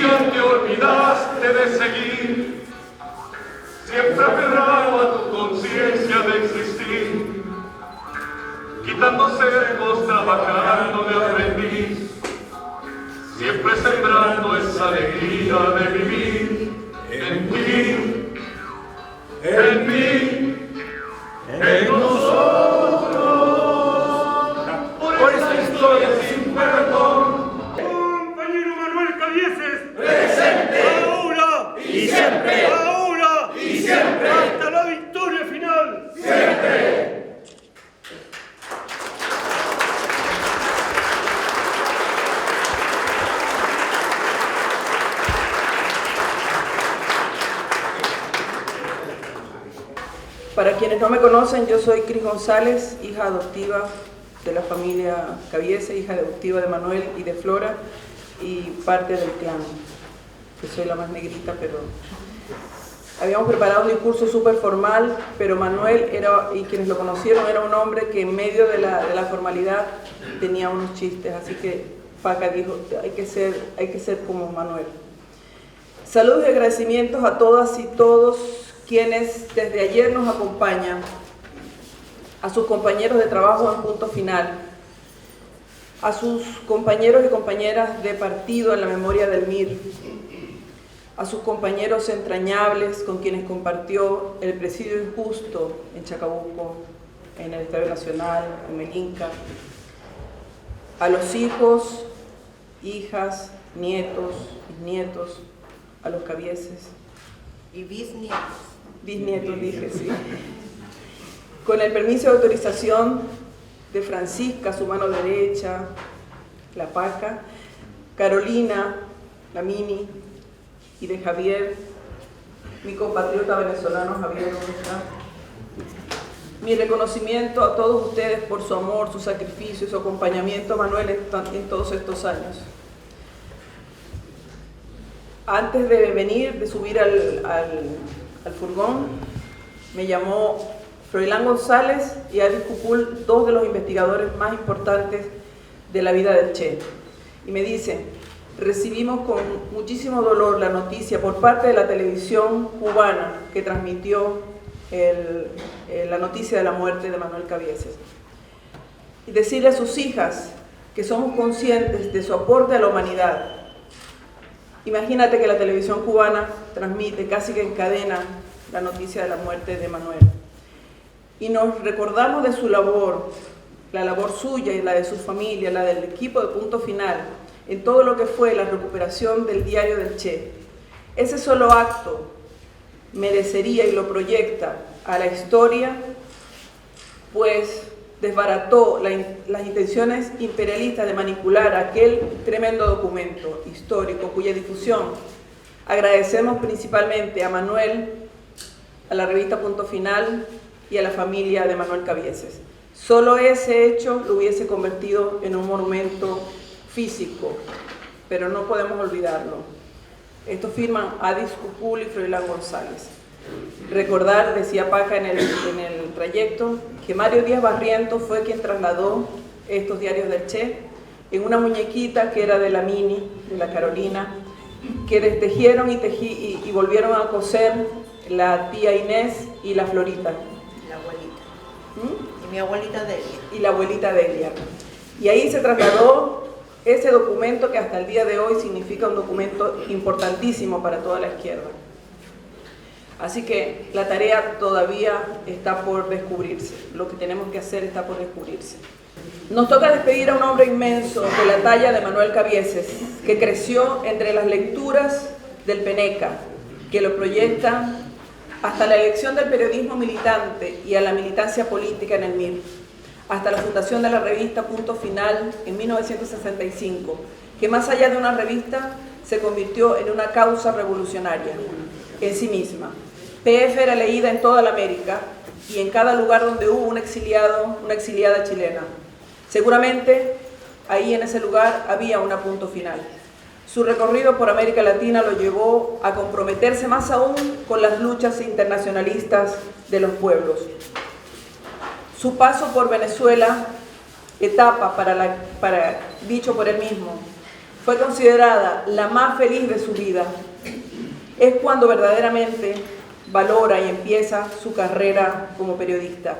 día te olvidaste de seguir, siempre aferrado a tu conciencia de existir, quitando secos, trabajando de aprendiz, siempre sembrando esa alegría de vivir en ti, en mí, en nosotros. Por esa historia sin perdón. Compañero Manuel Cabieces. Presente. Ahora. Y siempre. Ahora. Y siempre. Hasta la victoria final. Siempre. Para quienes no me conocen, yo soy Cris González, hija adoptiva de la familia Cabieces, hija adoptiva de Manuel y de Flora, y parte del clan, que soy la más negrita, pero habíamos preparado un discurso súper formal, pero Manuel era, y quienes lo conocieron, era un hombre que en medio de la formalidad tenía unos chistes, así que Paca dijo, hay que ser como Manuel. Saludos y agradecimientos a todas y todos quienes desde ayer nos acompañan, a sus compañeros de trabajo en Punto Final, a sus compañeros y compañeras de partido en la memoria del MIR, a sus compañeros entrañables con quienes compartió el presidio injusto en Chacabuco, en el Estadio Nacional, en Melinca, a los hijos, hijas, nietos, bisnietos, a los Cabieces. Y bisnietos. Bisnietos, dije, sí. Con el permiso de autorización de Francisca, su mano derecha, la Paca, Carolina, la Mini, y de Javier, mi compatriota venezolano Javier, ¿dónde está? Mi reconocimiento a todos ustedes por su amor, su sacrificio y su acompañamiento a Manuel en todos estos años. Antes de venir, de subir al furgón, me llamó Froilán González y Adis Cupul, dos de los investigadores más importantes de la vida del Che. Y me dicen, recibimos con muchísimo dolor la noticia por parte de la televisión cubana que transmitió la noticia de la muerte de Manuel Cabieces. Y decirle a sus hijas que somos conscientes de su aporte a la humanidad. Imagínate que la televisión cubana transmite casi que en cadena la noticia de la muerte de Manuel. Y nos recordamos de su labor, la labor suya y la de su familia, la del equipo de Punto Final, en todo lo que fue la recuperación del diario del Che. Ese solo acto merecería y lo proyecta a la historia, pues desbarató las intenciones imperialistas de manipular aquel tremendo documento histórico cuya difusión agradecemos principalmente a Manuel, a la revista Punto Final y a la familia de Manuel Cabieces. Solo ese hecho lo hubiese convertido en un monumento físico, pero no podemos olvidarlo. Esto firman Adis Cupul y Froilán González. Recordar, decía Paca en el trayecto, que Mario Díaz Barrientos fue quien trasladó estos diarios del Che en una muñequita que era de la Mini, de la Carolina, que destejieron y volvieron a coser la tía Inés y la Florita. La abuelita. Y mi abuelita Delia. Y la abuelita Delia. Y ahí se trasladó ese documento que hasta el día de hoy significa un documento importantísimo para toda la izquierda. Así que la tarea todavía está por descubrirse, lo que tenemos que hacer está por descubrirse. Nos toca despedir a un hombre inmenso de la talla de Manuel Cabieces, que creció entre las lecturas del Peneca, que lo proyecta hasta la elección del periodismo militante y a la militancia política en el MIR, hasta la fundación de la revista Punto Final en 1965, que más allá de una revista se convirtió en una causa revolucionaria en sí misma. PF era leída en toda la América y en cada lugar donde hubo un exiliado, una exiliada chilena. Seguramente ahí en ese lugar había una Punto Final. Su recorrido por América Latina lo llevó a comprometerse más aún con las luchas internacionalistas de los pueblos. Su paso por Venezuela, etapa dicho por él mismo, fue considerada la más feliz de su vida, es cuando verdaderamente valora y empieza su carrera como periodista.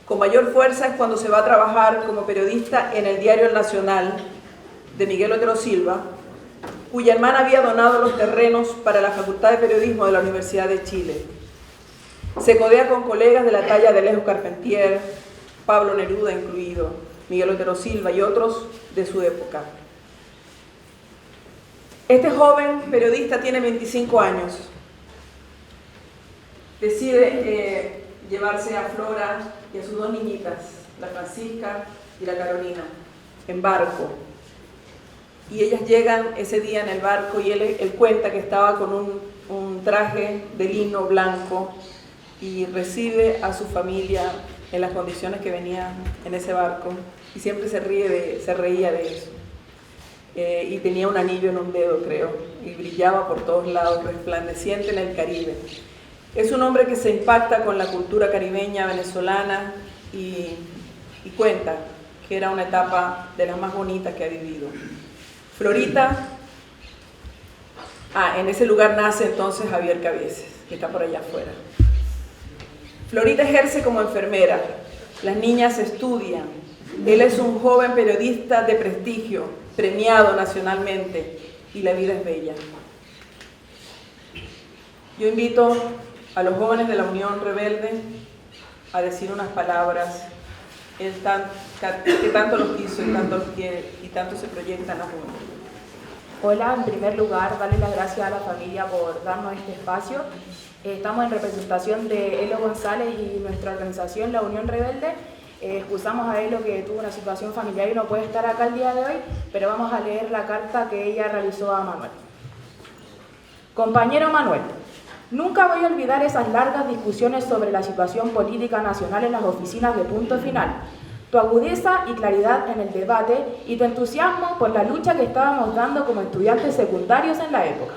Con mayor fuerza es cuando se va a trabajar como periodista en el diario El Nacional de Miguel Otero Silva, cuya hermana había donado los terrenos para la Facultad de Periodismo de la Universidad de Chile. Se codea con colegas de la talla de Alejo Carpentier, Pablo Neruda incluido, Miguel Otero Silva y otros de su época. Este joven periodista tiene 25 años. Decide llevarse a Flora y a sus dos niñitas, la Francisca y la Carolina, en barco. Y ellas llegan ese día en el barco y él cuenta que estaba con un traje de lino blanco y recibe a su familia en las condiciones que venían en ese barco y siempre se reía de eso. Y tenía un anillo en un dedo, creo, y brillaba por todos lados, resplandeciente en el Caribe. Es un hombre que se impacta con la cultura caribeña venezolana y cuenta que era una etapa de las más bonitas que ha vivido. Florita, en ese lugar nace entonces Javier Cabieces, que está por allá afuera. Florita ejerce como enfermera, las niñas estudian, él es un joven periodista de prestigio, premiado nacionalmente, y la vida es bella. Yo invito a los jóvenes de la Unión Rebelde a decir unas palabras que tanto los quiso y tanto los quiere y tanto se proyectan a la juventud. Hola, en primer lugar, darle las gracias a la familia por darnos este espacio. Estamos en representación de Elo González y nuestra organización, la Unión Rebelde. Excusamos a Elo que tuvo una situación familiar y no puede estar acá el día de hoy, pero vamos a leer la carta que ella realizó a Manuel. Compañero Manuel, nunca voy a olvidar esas largas discusiones sobre la situación política nacional en las oficinas de Punto Final, tu agudeza y claridad en el debate y tu entusiasmo por la lucha que estábamos dando como estudiantes secundarios en la época.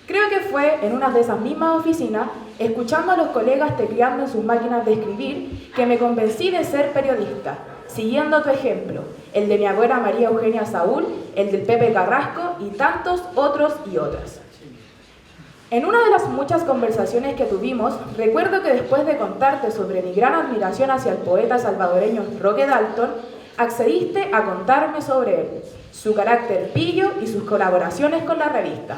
Creo que fue en una de esas mismas oficinas, escuchando a los colegas tecleando en sus máquinas de escribir, que me convencí de ser periodista, siguiendo tu ejemplo, el de mi abuela María Eugenia Saúl, el del Pepe Carrasco y tantos otros y otras. En una de las muchas conversaciones que tuvimos, recuerdo que después de contarte sobre mi gran admiración hacia el poeta salvadoreño Roque Dalton, accediste a contarme sobre él, su carácter pillo y sus colaboraciones con la revista.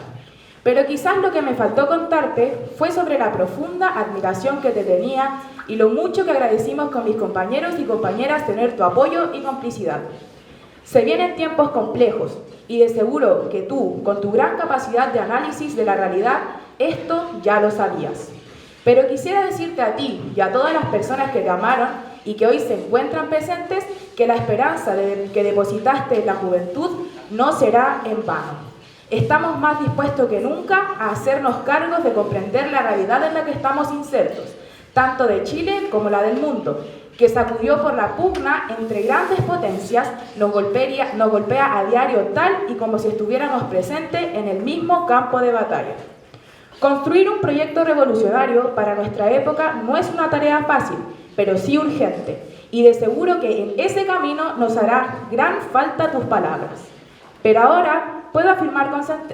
Pero quizás lo que me faltó contarte fue sobre la profunda admiración que te tenía y lo mucho que agradecimos con mis compañeros y compañeras tener tu apoyo y complicidad. Se vienen tiempos complejos y de seguro que tú, con tu gran capacidad de análisis de la realidad, esto ya lo sabías. Pero quisiera decirte a ti y a todas las personas que te amaron y que hoy se encuentran presentes que la esperanza que depositaste en la juventud no será en vano. Estamos más dispuestos que nunca a hacernos cargos de comprender la realidad en la que estamos insertos, tanto de Chile como la del mundo, que sacudió por la pugna entre grandes potencias, nos golpea a diario tal y como si estuviéramos presentes en el mismo campo de batalla. Construir un proyecto revolucionario para nuestra época no es una tarea fácil, pero sí urgente, y de seguro que en ese camino nos hará gran falta tus palabras. Pero ahora puedo afirmar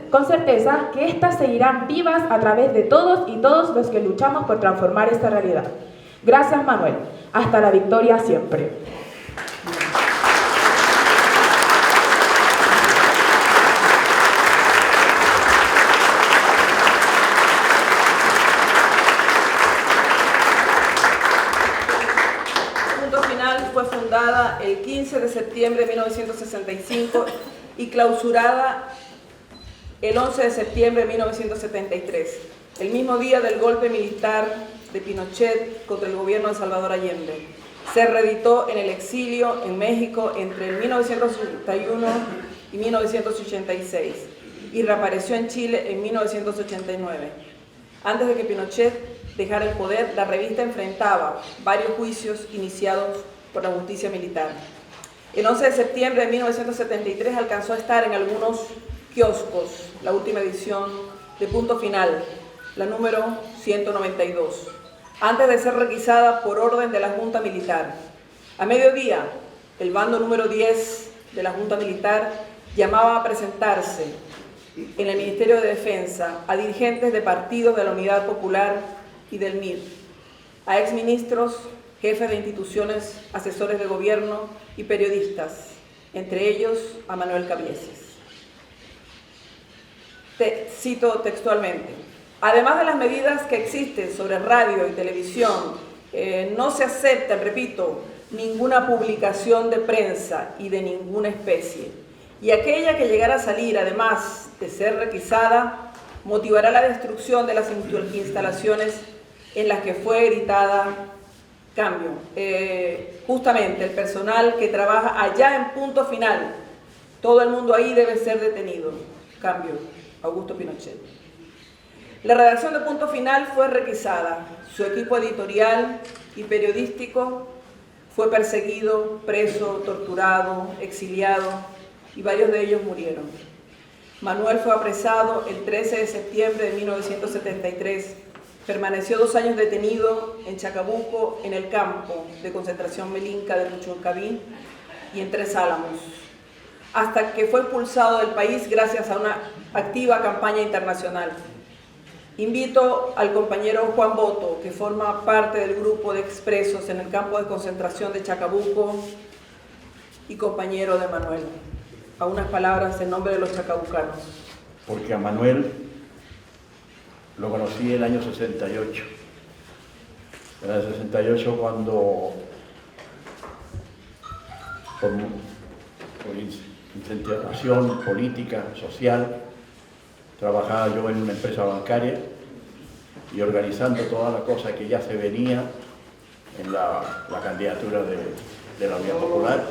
con certeza que éstas seguirán vivas a través de todos y todos los que luchamos por transformar esta realidad. Gracias, Manuel. Hasta la victoria siempre. Punto Final fue fundada el 15 de septiembre de 1965 y clausurada el 11 de septiembre de 1973, el mismo día del golpe militar de Pinochet contra el gobierno de Salvador Allende. Se reeditó en el exilio en México entre el 1981 y 1986 y reapareció en Chile en 1989. Antes de que Pinochet dejara el poder, la revista enfrentaba varios juicios iniciados por la justicia militar. El 11 de septiembre de 1973 alcanzó a estar en algunos kioscos la última edición de Punto Final, la número 192, antes de ser requisada por orden de la Junta Militar. A mediodía, el bando número 10 de la Junta Militar llamaba a presentarse en el Ministerio de Defensa a dirigentes de partidos de la Unidad Popular y del MIR, a exministros, jefes de instituciones, asesores de gobierno y periodistas, entre ellos a Manuel Cabieces. Cito textualmente: además de las medidas que existen sobre radio y televisión, no se acepta, repito, ninguna publicación de prensa y de ninguna especie. Y aquella que llegara a salir, además de ser requisada, motivará la destrucción de las instalaciones en las que fue editada. Cambio. Justamente el personal que trabaja allá en Punto Final, todo el mundo ahí debe ser detenido. Cambio. Augusto Pinochet. La redacción de Punto Final fue requisada. Su equipo editorial y periodístico fue perseguido, preso, torturado, exiliado, y varios de ellos murieron. Manuel fue apresado el 13 de septiembre de 1973. Permaneció 2 años detenido en Chacabuco, en el campo de concentración melinca de Puchuncaví y en Tres Álamos, hasta que fue expulsado del país gracias a una activa campaña internacional. Invito al compañero Juan Boto, que forma parte del grupo de expresos en el campo de concentración de Chacabuco y compañero de Manuel, a unas palabras en nombre de los chacabucanos. Porque a Manuel lo conocí el año 68. En el 68, cuando por incentivación política, social, trabajaba yo en una empresa bancaria y organizando toda la cosa que ya se venía en la candidatura de la Unidad Popular.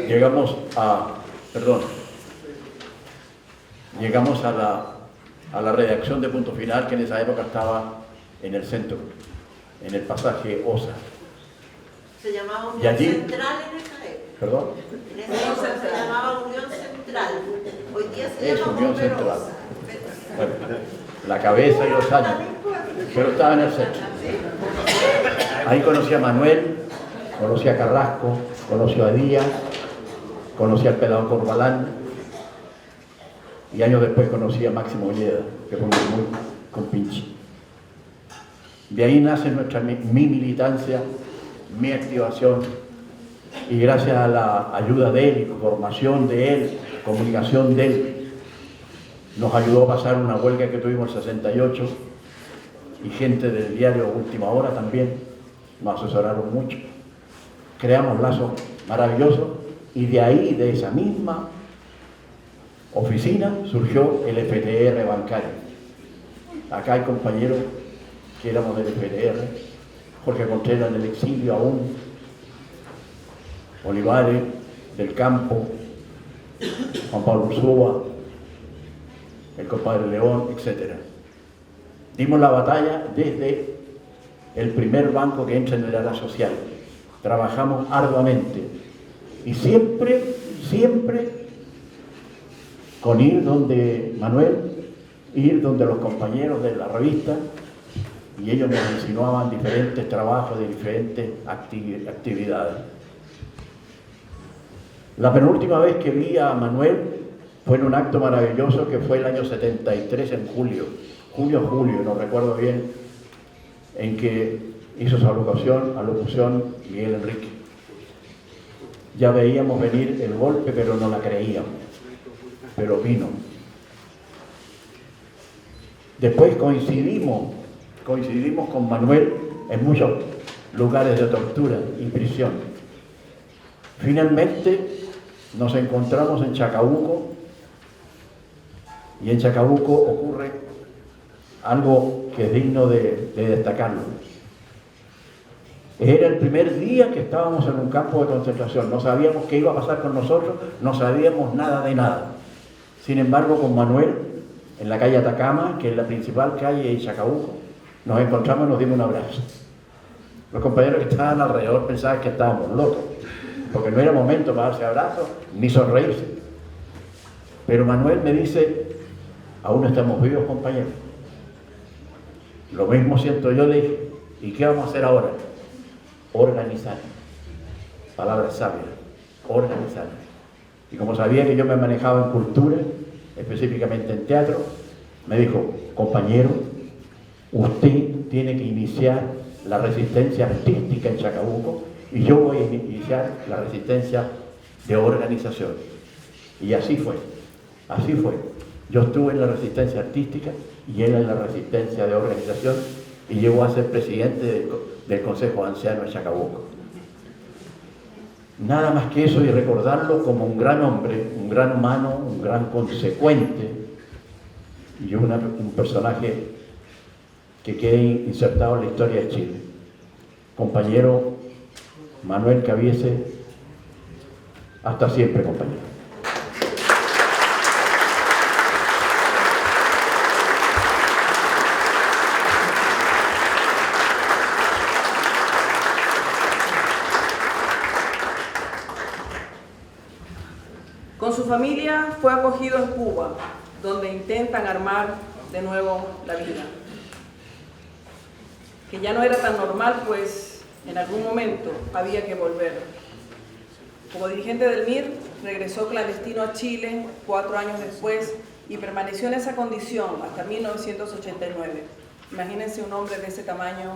Llegamos a la redacción de Punto Final, que en esa época estaba en el centro, en el pasaje Osa. Se llamaba Y Unión allí- Central en esa época. ¿Perdón? En esa época se llamaba Unión Central. Hoy día se Eso, llama Unión Operosa. Central. Bueno, la cabeza y los años, pero estaba en el centro. Ahí conocí a Manuel, conocí a Carrasco, conocí a Díaz, conocí al pelado Corbalán, y años después conocí a Máximo Olleda, que fue muy compinche. De ahí nace mi militancia, mi activación, y gracias a la ayuda de él, formación de él, comunicación de él, nos ayudó a pasar una huelga que tuvimos el 68, y gente del diario Última Hora también nos asesoraron mucho. Creamos lazos maravillosos, y de ahí, de esa misma oficina, surgió el FTR bancario. Acá hay compañeros que éramos del FTR, Jorge Contreras del exilio aún, Olivares del campo, Juan Pablo Ursúa, el compadre León, etc. Dimos la batalla desde el primer banco que entra en el área social. Trabajamos arduamente y siempre con ir donde Manuel, ir donde los compañeros de la revista, y ellos nos insinuaban diferentes trabajos de diferentes actividades. La penúltima vez que vi a Manuel fue en un acto maravilloso que fue el año 73, en julio, no recuerdo bien, en que hizo su alocución Miguel Enrique. Ya veíamos venir el golpe, pero no la creíamos, pero vino. Después coincidimos con Manuel en muchos lugares de tortura y prisión. Finalmente nos encontramos en Chacabuco, y en Chacabuco ocurre algo que es digno de destacarlo. Era el primer día que estábamos en un campo de concentración, no sabíamos qué iba a pasar con nosotros, no sabíamos nada de nada. Sin embargo, con Manuel, en la calle Atacama, que es la principal calle de Chacabuco, nos encontramos y nos dimos un abrazo. Los compañeros que estaban alrededor pensaban que estábamos locos, porque no era momento para darse abrazos ni sonreírse. Pero Manuel me dice: aún estamos vivos, compañeros. Lo mismo siento yo, le dije. ¿Y qué vamos a hacer ahora? Organizar. Palabra sabia. Organizar. Y como sabía que yo me manejaba en cultura, específicamente en teatro, me dijo, compañero, usted tiene que iniciar la resistencia artística en Chacabuco y yo voy a iniciar la resistencia de organización. Y así fue, así fue. Yo estuve en la resistencia artística y él en la resistencia de organización y llegó a ser presidente del Consejo de Ancianos de Chacabuco. Nada más que eso y recordarlo como un gran hombre, un gran humano, un gran consecuente y un personaje que quede insertado en la historia de Chile. Compañero Manuel Cabiese, hasta siempre, compañero. Con su familia fue acogido en Cuba, donde intentan armar de nuevo la vida. Que ya no era tan normal, pues en algún momento había que volver. Como dirigente del MIR, regresó clandestino a Chile 4 años después y permaneció en esa condición hasta 1989. Imagínense un hombre de ese tamaño,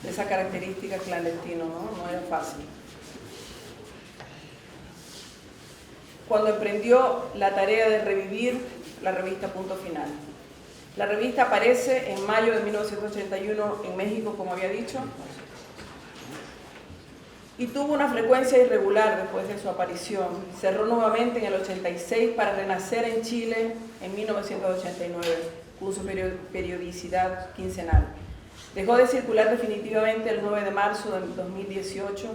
de esa característica, clandestino, ¿no? No era fácil. Cuando emprendió la tarea de revivir la revista Punto Final. La revista aparece en mayo de 1981 en México, como había dicho, y tuvo una frecuencia irregular después de su aparición. Cerró nuevamente en el 86 para renacer en Chile en 1989, con su periodicidad quincenal. Dejó de circular definitivamente el 9 de marzo de 2018,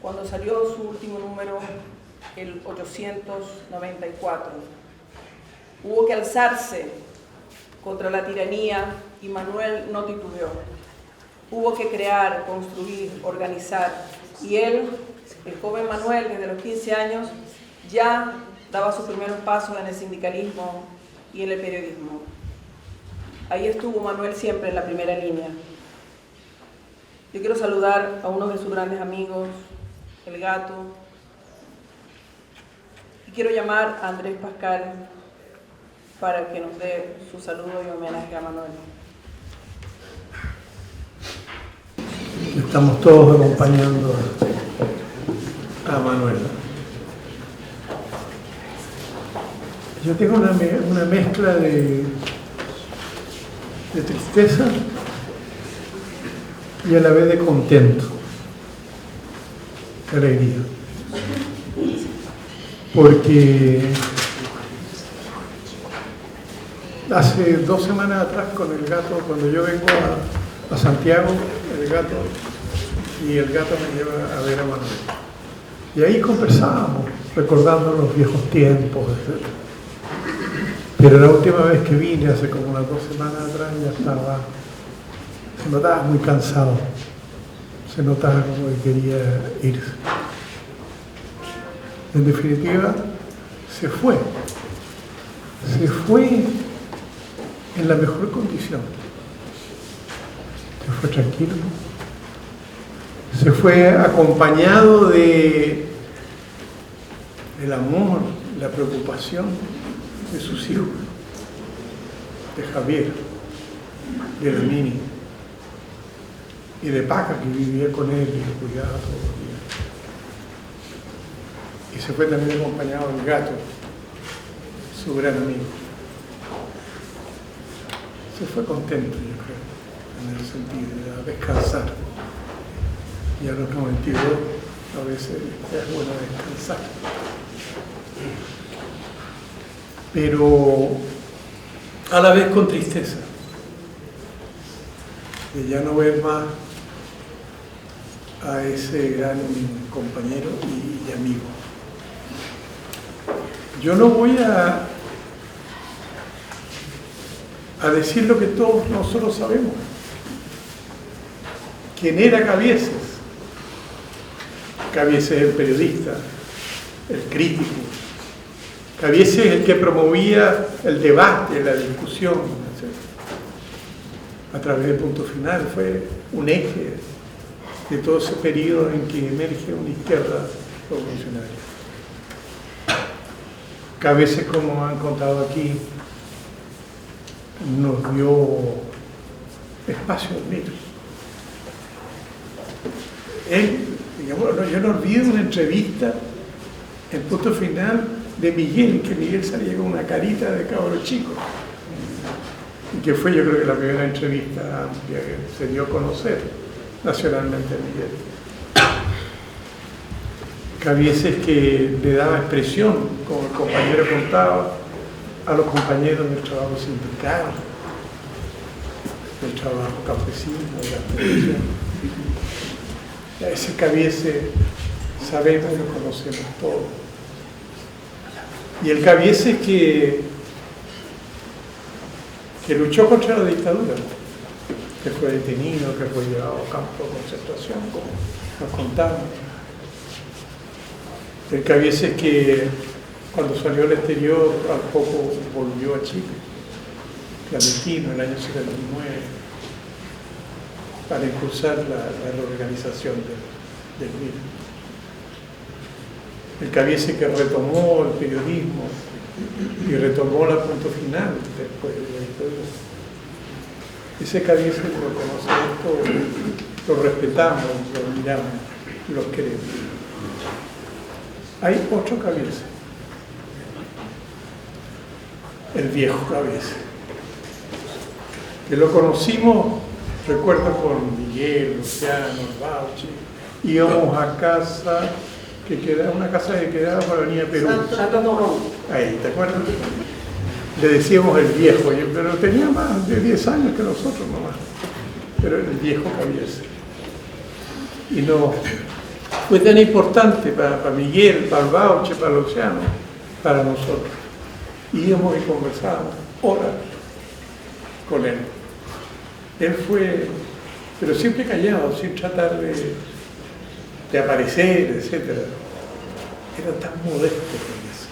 cuando salió su último número, el 894. Hubo que alzarse contra la tiranía y Manuel no titubeó. Hubo que crear, construir, organizar. Y él, el joven Manuel, desde los 15 años, ya daba sus primeros pasos en el sindicalismo y en el periodismo. Ahí estuvo Manuel siempre en la primera línea. Yo quiero saludar a uno de sus grandes amigos, el Gato, y quiero llamar a Andrés Pascal para que nos dé su saludo y homenaje a Manuel. Estamos todos acompañando a Manuel. Yo tengo una mezcla de tristeza y a la vez de contento, de alegría. Porque hace 2 semanas atrás con el Gato, cuando yo vengo a Santiago, el Gato me lleva a ver a Manuel. Y ahí conversábamos, recordando los viejos tiempos, etc. Pero la última vez que vine, hace como unas 2 semanas atrás, se notaba muy cansado, se notaba como que quería irse. En definitiva, se fue en la mejor condición. Se fue tranquilo, se fue acompañado del amor, la preocupación de sus hijos, de Javier, de la Mini y de Paca, que vivía con él y lo cuidaba todos los días. Y se fue también acompañado del Gato, su gran amigo. Se fue contento, yo creo, en el sentido de descansar. Y a los 92 a veces es bueno descansar. Pero a la vez con tristeza, de ya no ver más a ese gran compañero y amigo. Yo no voy a decir lo que todos nosotros sabemos. ¿Quién era Cabieses? Cabieses es el periodista, el crítico. Cabieses es el que promovía el debate, la discusión, etc. A través del Punto Final fue un eje de todo ese periodo en que emerge una izquierda revolucionaria. que a veces, como han contado aquí, nos dio espacio libre. Él, digamos, yo no olvido una entrevista en Punto Final de Miguel, que Miguel salía con una carita de cabro chico, y que fue, yo creo que la primera entrevista amplia que se dio a conocer nacionalmente a Miguel. Cabieces que le daba expresión, como el compañero contaba, a los compañeros del trabajo sindical, del trabajo campesino, de la producción. Ese Cabieces sabemos y lo conocemos todos. Y el Cabieces que luchó contra la dictadura, que fue detenido, que fue llevado a campo de concentración, como nos contaban. El Cabieces que cuando salió al exterior al poco volvió a Chile, clandestino, en el año 79, para impulsar la reorganización del MIR. El Cabieces que retomó el periodismo y retomó la Punto Final después de la dictadura. Ese Cabieces lo conocemos todos, lo respetamos, lo admiramos, lo queremos. Hay otro Cabieces, el viejo Cabieces, que lo conocimos, recuerdo, con Miguel, Luciano, Bauchi. Íbamos a casa, una casa que quedaba por la avenida Perú. Santo Tomón. Ahí, ¿te acuerdas? Le decíamos el viejo, pero tenía más de 10 años que nosotros nomás. Pero el viejo Cabieces. Y no fue tan importante para Miguel, para el Bauche, para Luciano, para nosotros. Íbamos y conversábamos horas con él. Él fue, pero siempre callado, sin tratar de aparecer, etc. Era tan modesto con eso.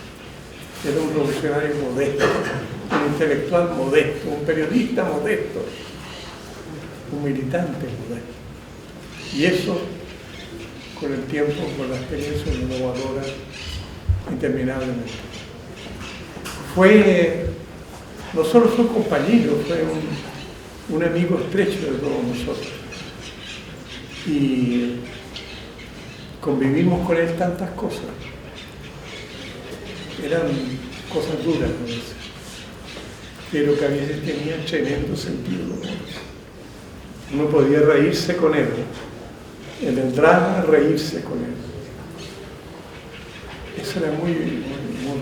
Era un revolucionario modesto, un intelectual modesto, un periodista modesto, un militante modesto. Y eso, con el tiempo, con la experiencia innovadora, interminablemente. No solo fue un compañero, fue un amigo estrecho de todos nosotros. Y convivimos con él tantas cosas. Eran cosas duras, ¿no? Pero que a veces tenía tremendo sentido. Uno podía reírse con él, en el drama reírse con él. Eso era muy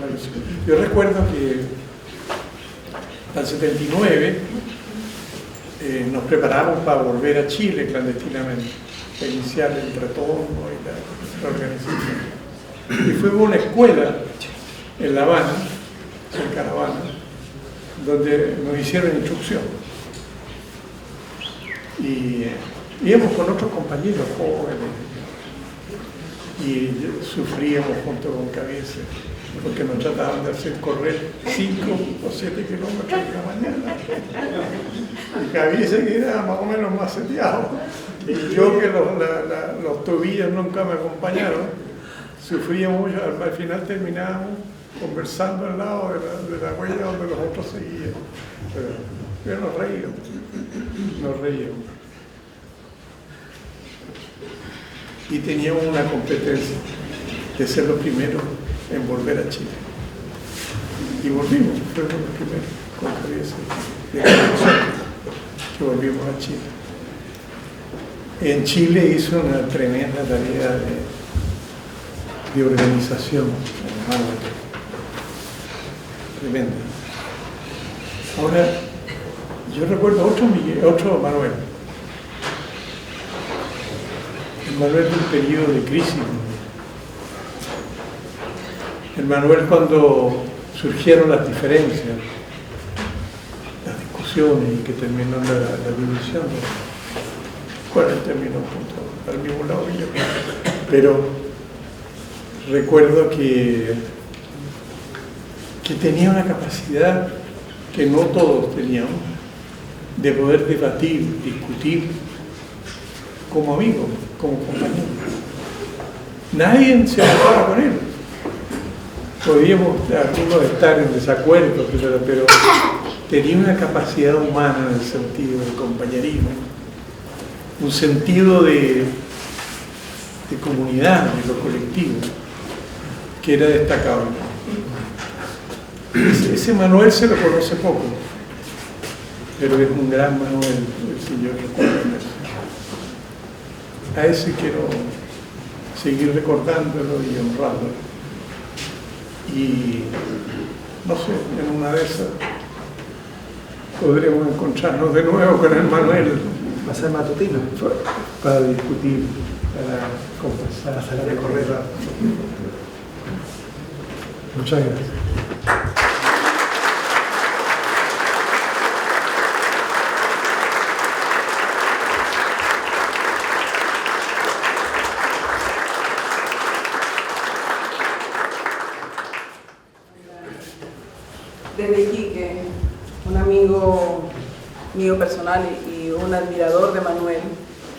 valioso. Yo recuerdo que al 79 nos preparamos para volver a Chile clandestinamente, para iniciar el retorno y la organización. Y fuimos a una escuela en La Habana, cerca de La Habana, donde nos hicieron instrucción. Y íbamos con otros compañeros jóvenes y sufríamos junto con Cabieces, porque nos trataban de hacer correr 5 o 7 kilómetros en la mañana. Y Cabieces que era más o menos más seteado. Y yo, que los tobillos nunca me acompañaron, sufría mucho. Al final terminábamos conversando al lado de la huella donde los otros seguían. Pero nos reíamos. Y teníamos una competencia de ser los primeros en volver a Chile. Y volvimos, fuimos los primeros con Cabieces, que volvimos a Chile. En Chile hizo una tremenda tarea de organización, tremenda. Ahora, yo recuerdo otro Manuel. El Manuel del periodo de crisis. El Manuel cuando surgieron las diferencias, las discusiones y que terminó la división. ¿Cuál terminó junto al mismo lado que yo? Pero recuerdo que tenía una capacidad que no todos teníamos de poder debatir, discutir como amigos, como compañeros. Nadie se enojaba con él. podíamos algunos estar en desacuerdo, pero tenía una capacidad humana en el sentido del compañerismo, un sentido de comunidad, de lo colectivo, que era destacable. Ese Manuel se lo conoce poco, pero es un gran Manuel, el señor. A ese quiero seguir recordándolo y honrándolo. Y no sé, en una de esas podremos encontrarnos de nuevo con el Manuel. Va a ser matutino. Para discutir, para conversar, para recorrer. Muchas gracias. Desde Iquique, un amigo mío personal y un admirador de Manuel,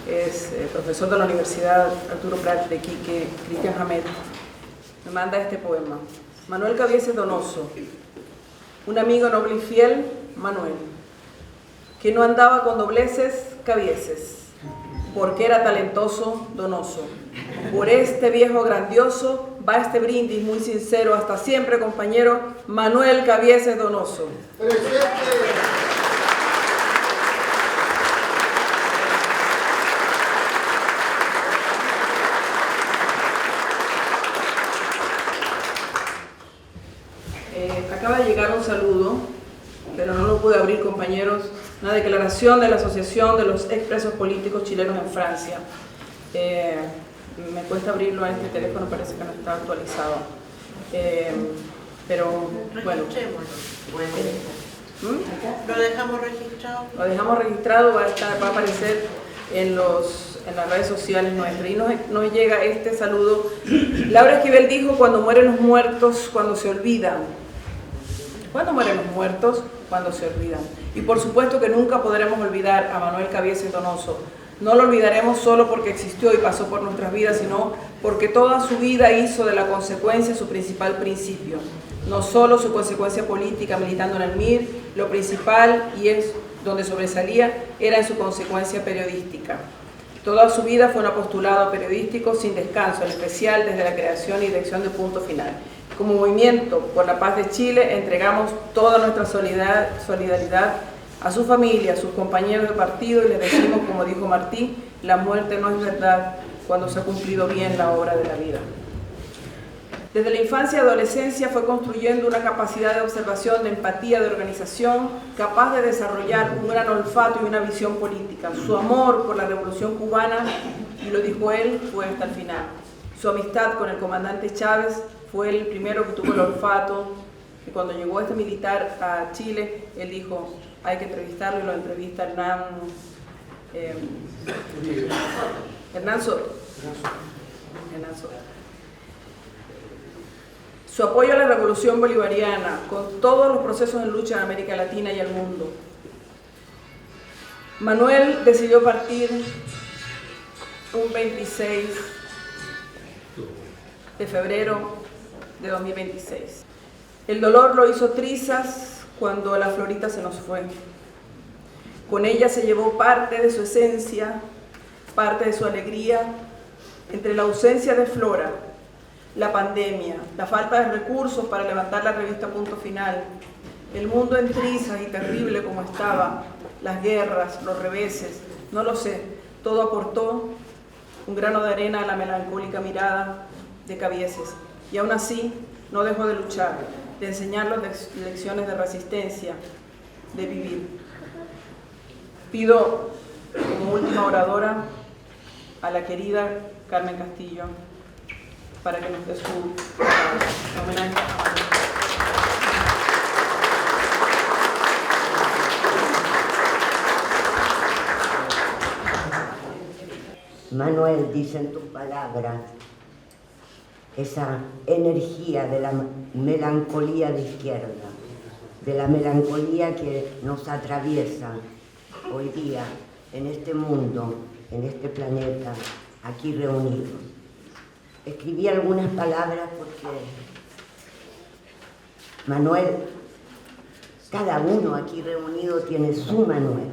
es el profesor de la Universidad Arturo Prat de Iquique, Cristian Hamed, me manda este poema. Manuel Cabieces Donoso, un amigo noble y fiel, Manuel, que no andaba con dobleces, Cabieces, porque era talentoso, Donoso. Por este viejo grandioso va este brindis muy sincero, hasta siempre, compañero, Manuel Cabieces Donoso. Acaba de llegar un saludo, pero no lo pude abrir, compañeros, una declaración de la Asociación de los Expresos Políticos Chilenos en Francia. Me cuesta abrirlo en este teléfono, parece que no está actualizado. Pero bueno. Lo dejamos registrado. Lo dejamos registrado, va a aparecer en las redes sociales nuestras. Y nos llega este saludo. Laura Esquivel dijo: cuando mueren los muertos, cuando se olvidan. ¿Cuándo mueren los muertos? Cuando se olvidan. Y por supuesto que nunca podremos olvidar a Manuel Cabieces Donoso. No lo olvidaremos solo porque existió y pasó por nuestras vidas, sino porque toda su vida hizo de la consecuencia su principal principio. No solo su consecuencia política militando en el MIR, lo principal, y es donde sobresalía, era en su consecuencia periodística. Toda su vida fue un apostolado periodístico sin descanso, en especial desde la creación y dirección de Punto Final. Como Movimiento por la Paz de Chile, entregamos toda nuestra solidaridad a su familia, a sus compañeros de partido, y les decimos, como dijo Martí, la muerte no es verdad cuando se ha cumplido bien la obra de la vida. Desde la infancia y adolescencia fue construyendo una capacidad de observación, de empatía, de organización, capaz de desarrollar un gran olfato y una visión política. Su amor por la Revolución Cubana, y lo dijo él, fue hasta el final. Su amistad con el comandante Chávez fue el primero que tuvo el olfato, que cuando llegó este militar a Chile, él dijo: hay que entrevistarlo, y lo entrevista Hernán Soto. Su apoyo a la revolución bolivariana, con todos los procesos en lucha en América Latina y el mundo. Manuel decidió partir un 26 de febrero de 2026. El dolor lo hizo trizas cuando la Florita se nos fue. Con ella se llevó parte de su esencia, parte de su alegría. Entre la ausencia de Flora, la pandemia, la falta de recursos para levantar la revista Punto Final, el mundo en trizas y terrible como estaba, las guerras, los reveses, no lo sé, todo aportó un grano de arena a la melancólica mirada de Cabieces. Y aún así no dejó de luchar, de enseñarnos lecciones de resistencia, de vivir. Pido como última oradora a la querida Carmen Castillo para que nos dé su homenaje. Manuel, dice en tus palabras, esa energía de la melancolía de izquierda, de la melancolía que nos atraviesa hoy día en este mundo, en este planeta, aquí reunidos. Escribí algunas palabras porque Manuel, cada uno aquí reunido tiene su Manuel.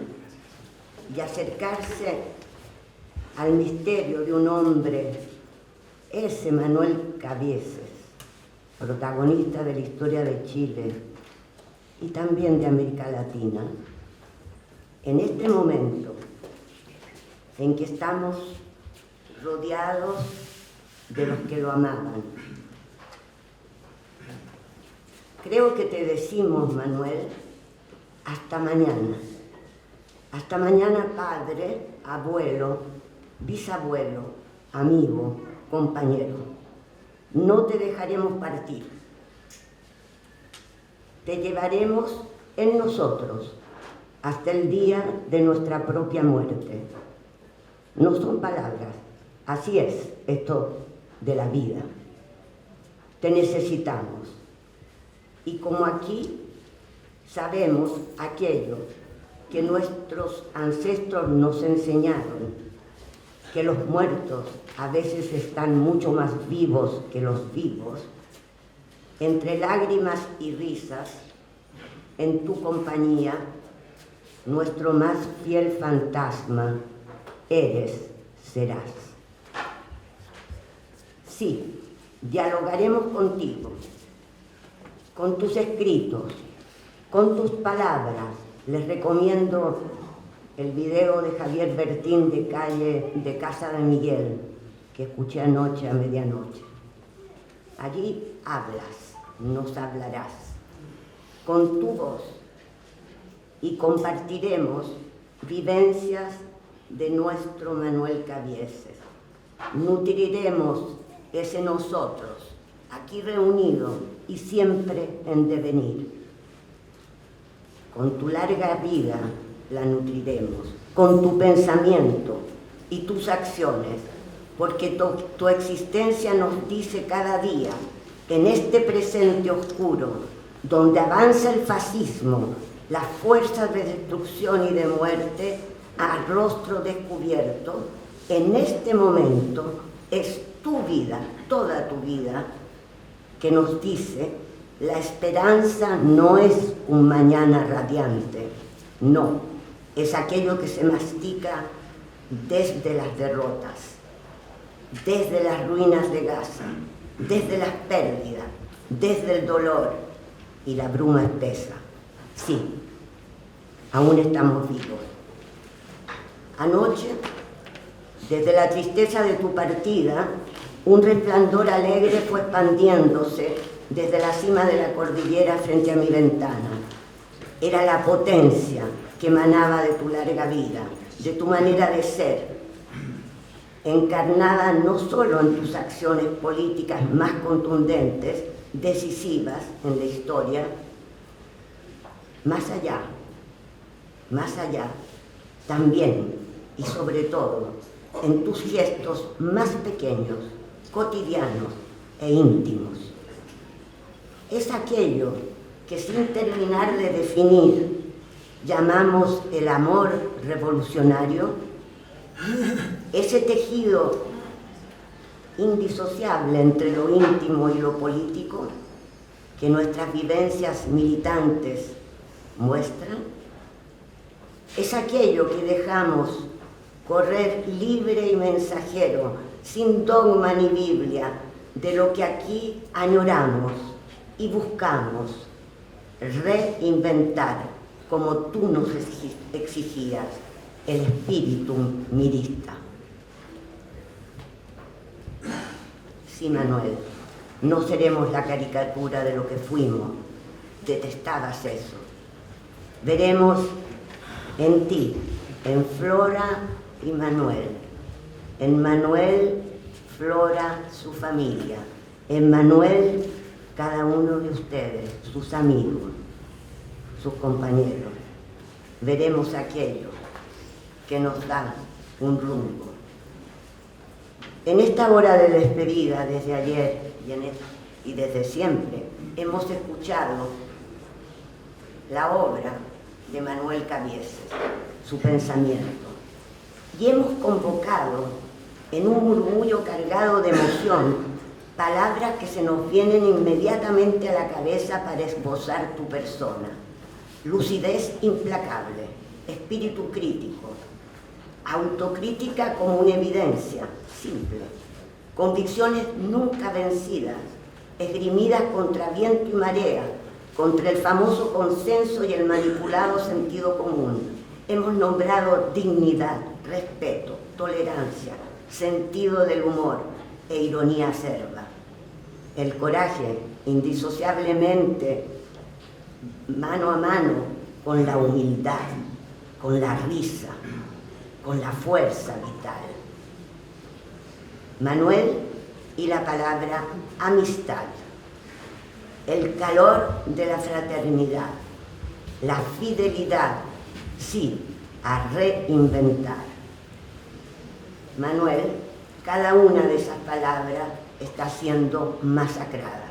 Y acercarse al misterio de un hombre, ese Manuel Cabieces, protagonista de la historia de Chile y también de América Latina, en este momento en que estamos rodeados de los que lo amaban. Creo que te decimos, Manuel, hasta mañana. Hasta mañana, padre, abuelo, bisabuelo, amigo, compañero. No te dejaremos partir. Te llevaremos en nosotros hasta el día de nuestra propia muerte. No son palabras, así es esto de la vida. Te necesitamos. Y como aquí sabemos aquello que nuestros ancestros nos enseñaron, que los muertos a veces están mucho más vivos que los vivos, entre lágrimas y risas, en tu compañía, nuestro más fiel fantasma, serás. Sí, dialogaremos contigo, con tus escritos, con tus palabras. Les recomiendo el video de Javier Bertín de Casa de Miguel, que escuché anoche a medianoche. Allí hablas, nos hablarás, con tu voz, y compartiremos vivencias de nuestro Manuel Cabieces. Nutriremos ese nosotros, aquí reunido y siempre en devenir. Con tu larga vida la nutriremos, con tu pensamiento y tus acciones, porque tu existencia nos dice cada día, en este presente oscuro, donde avanza el fascismo, las fuerzas de destrucción y de muerte, a rostro descubierto, en este momento es tu vida, toda tu vida, que nos dice: la esperanza no es un mañana radiante, no, es aquello que se mastica desde las derrotas, desde las ruinas de Gaza, desde las pérdidas, desde el dolor y la bruma espesa. Sí, aún estamos vivos. Anoche, desde la tristeza de tu partida, un resplandor alegre fue expandiéndose desde la cima de la cordillera frente a mi ventana. Era la potencia que emanaba de tu larga vida, de tu manera de ser, encarnada no solo en tus acciones políticas más contundentes, decisivas en la historia, más allá, también y sobre todo en tus gestos más pequeños, cotidianos e íntimos. Es aquello que, sin terminar de definir, llamamos el amor revolucionario, ese tejido indisociable entre lo íntimo y lo político que nuestras vivencias militantes muestran. Es aquello que dejamos correr libre y mensajero, sin dogma ni Biblia, de lo que aquí añoramos y buscamos reinventar, como tú nos exigías, el espíritu mirista. Sí, Manuel, no seremos la caricatura de lo que fuimos, detestabas eso. Veremos en ti, en Flora y Manuel, en Manuel, Flora, su familia, en Manuel, cada uno de ustedes, sus amigos, sus compañeros. Veremos aquello que nos da un rumbo. En esta hora de despedida, desde ayer y desde siempre, hemos escuchado la obra de Manuel Cabieces, su pensamiento, y hemos convocado en un murmullo cargado de emoción palabras que se nos vienen inmediatamente a la cabeza para esbozar tu persona. Lucidez implacable, espíritu crítico, autocrítica como una evidencia simple, convicciones nunca vencidas, esgrimidas contra viento y marea, contra el famoso consenso y el manipulado sentido común. Hemos nombrado dignidad, respeto, tolerancia, sentido del humor e ironía acerba. El coraje, indisociablemente, mano a mano con la humildad, con la risa, con la fuerza vital. Manuel y la palabra amistad, el calor de la fraternidad, la fidelidad, sí, a reinventar. Manuel, cada una de esas palabras está siendo masacrada,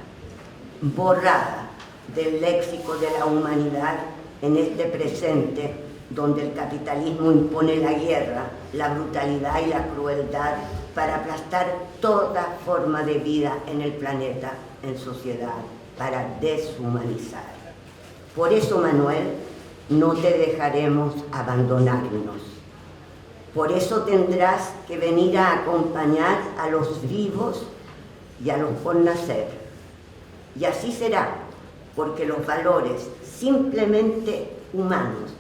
borrada del léxico de la humanidad en este presente donde el capitalismo impone la guerra, la brutalidad y la crueldad para aplastar toda forma de vida en el planeta, en sociedad, para deshumanizar. Por eso, Manuel, no te dejaremos abandonarnos. Por eso tendrás que venir a acompañar a los vivos y a los por nacer. Y así será, porque los valores simplemente humanos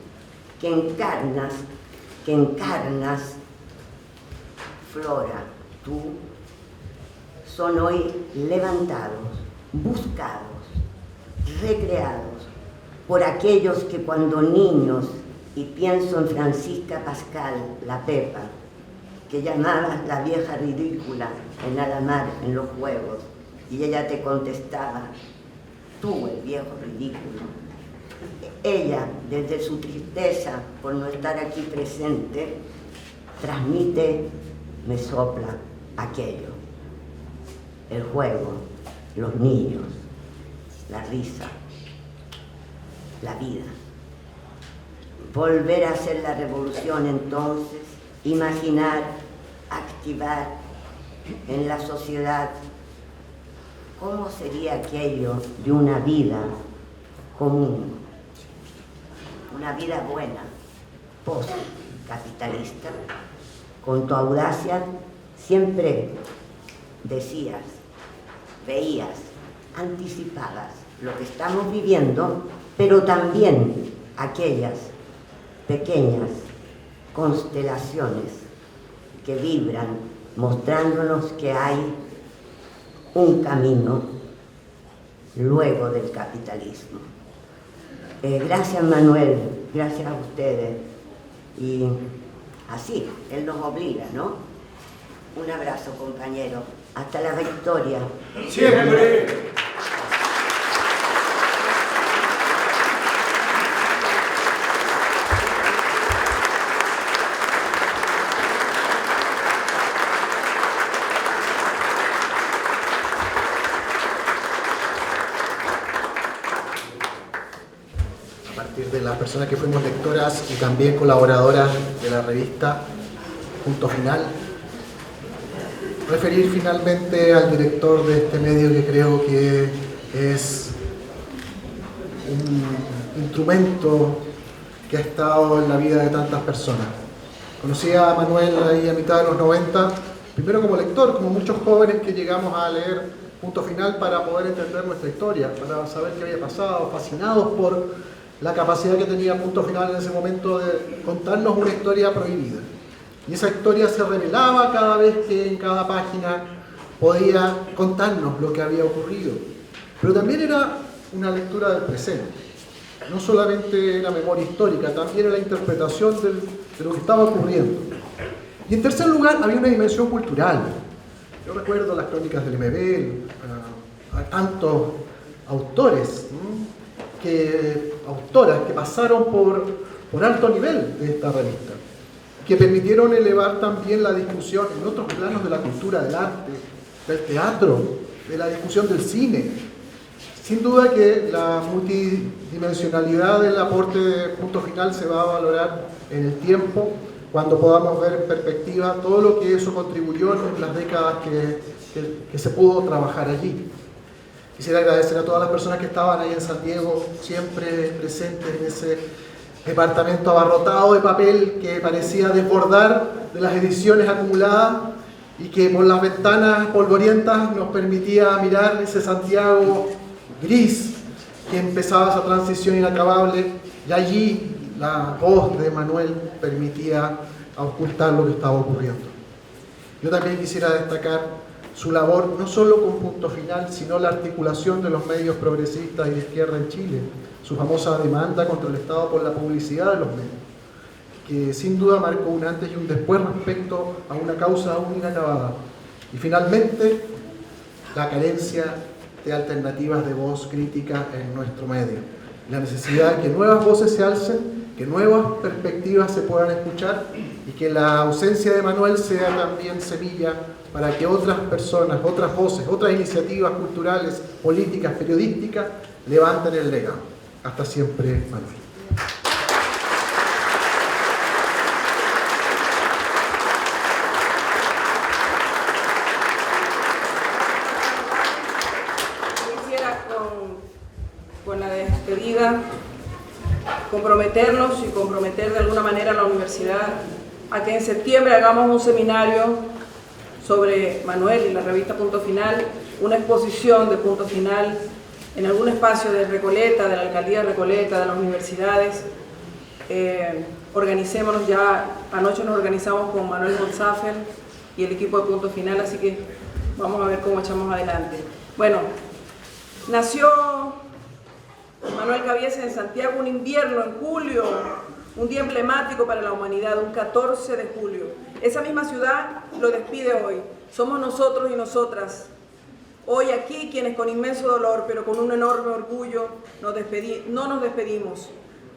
que encarnas, Flora, tú, son hoy levantados, buscados, recreados por aquellos que cuando niños, y pienso en Francisca Pascal, la Pepa, que llamabas la vieja ridícula en Alamar, en los juegos, y ella te contestaba, tú el viejo ridículo. Ella, desde su tristeza por no estar aquí presente, transmite, me sopla aquello, el juego, los niños, la risa, la vida. Volver a hacer la revolución entonces, imaginar, activar en la sociedad cómo sería aquello de una vida común, una vida buena, post-capitalista. Con tu audacia siempre decías, veías, anticipabas lo que estamos viviendo, pero también aquellas pequeñas constelaciones que vibran, mostrándonos que hay un camino luego del capitalismo. Gracias, Manuel, gracias a ustedes. Y así, él nos obliga, ¿no? Un abrazo, compañero. Hasta la victoria. Siempre. De las personas que fuimos lectoras y también colaboradoras de la revista Punto Final, referir finalmente al director de este medio, que creo que es un instrumento que ha estado en la vida de tantas personas. Conocí a Manuel ahí a mitad de los 90, primero como lector, como muchos jóvenes que llegamos a leer Punto Final para poder entender nuestra historia, para saber qué había pasado, fascinados por la capacidad que tenía Punto Final en ese momento de contarnos una historia prohibida. Y esa historia se revelaba cada vez que en cada página podía contarnos lo que había ocurrido. Pero también era una lectura del presente. No solamente la memoria histórica, también la interpretación de lo que estaba ocurriendo. Y en tercer lugar, había una dimensión cultural. Yo recuerdo las crónicas del MB, a tantos autores, autoras que pasaron por alto nivel de esta revista, que permitieron elevar también la discusión en otros planos de la cultura, del arte, del teatro, de la discusión del cine. Sin duda que la multidimensionalidad del aporte de Punto Final se va a valorar en el tiempo. cuando podamos ver en perspectiva todo lo que eso contribuyó en las décadas que se pudo trabajar allí. Quisiera agradecer a todas las personas que estaban ahí en San Diego, siempre presentes en ese departamento abarrotado de papel que parecía desbordar de las ediciones acumuladas y que por las ventanas polvorientas nos permitía mirar ese Santiago gris que empezaba esa transición inacabable, y allí la voz de Manuel permitía ocultar lo que estaba ocurriendo. Yo también quisiera destacar su labor, no solo con Punto Final, sino la articulación de los medios progresistas y de izquierda en Chile, su famosa demanda contra el Estado por la publicidad de los medios, que sin duda marcó un antes y un después respecto a una causa aún inacabada. Y finalmente, la carencia de alternativas de voz crítica en nuestro medio, la necesidad de que nuevas voces se alcen, que nuevas perspectivas se puedan escuchar y que la ausencia de Manuel sea también semilla para que otras personas, otras voces, otras iniciativas culturales, políticas, periodísticas levanten el legado. Hasta siempre, Manuel. Quisiera con la despedida comprometernos y comprometer de alguna manera a la universidad a que en septiembre hagamos un seminario sobre Manuel y la revista Punto Final, una exposición de Punto Final en algún espacio de Recoleta, de la alcaldía de Recoleta, de las universidades. Organicémonos ya, anoche nos organizamos con Manuel Gonzáfer y el equipo de Punto Final, así que vamos a ver cómo echamos adelante. Bueno, nació Manuel Cabieces en Santiago un invierno en julio, un día emblemático para la humanidad, un 14 de julio. Esa misma ciudad lo despide hoy. Somos nosotros y nosotras, hoy aquí, quienes con inmenso dolor, pero con un enorme orgullo, no nos despedimos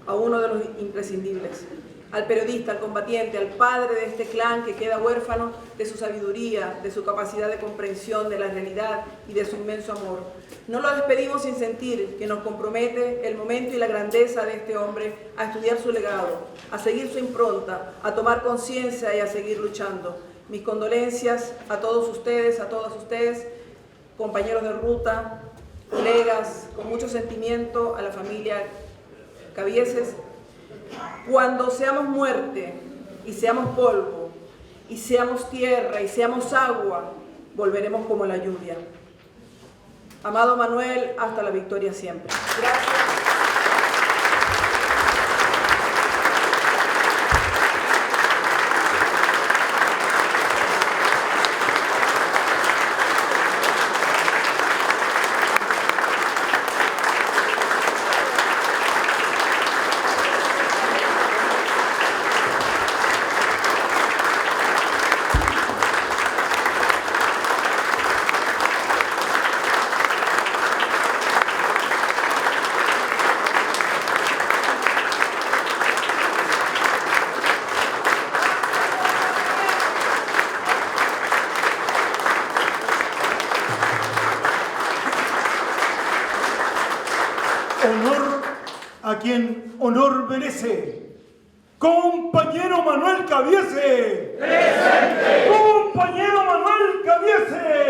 a uno de los imprescindibles, al periodista, al combatiente, al padre de este clan que queda huérfano de su sabiduría, de su capacidad de comprensión de la realidad y de su inmenso amor. No lo despedimos sin sentir que nos compromete el momento y la grandeza de este hombre a estudiar su legado, a seguir su impronta, a tomar conciencia y a seguir luchando. Mis condolencias a todos ustedes, a todas ustedes, compañeros de ruta, colegas, con mucho sentimiento a la familia Cabieces. Cuando seamos muerte y seamos polvo y seamos tierra y seamos agua, volveremos como la lluvia. Amado Manuel, hasta la victoria siempre. Gracias. Honor a quien honor merece. Compañero Manuel Cabieces. ¡Presente! Compañero Manuel Cabieces.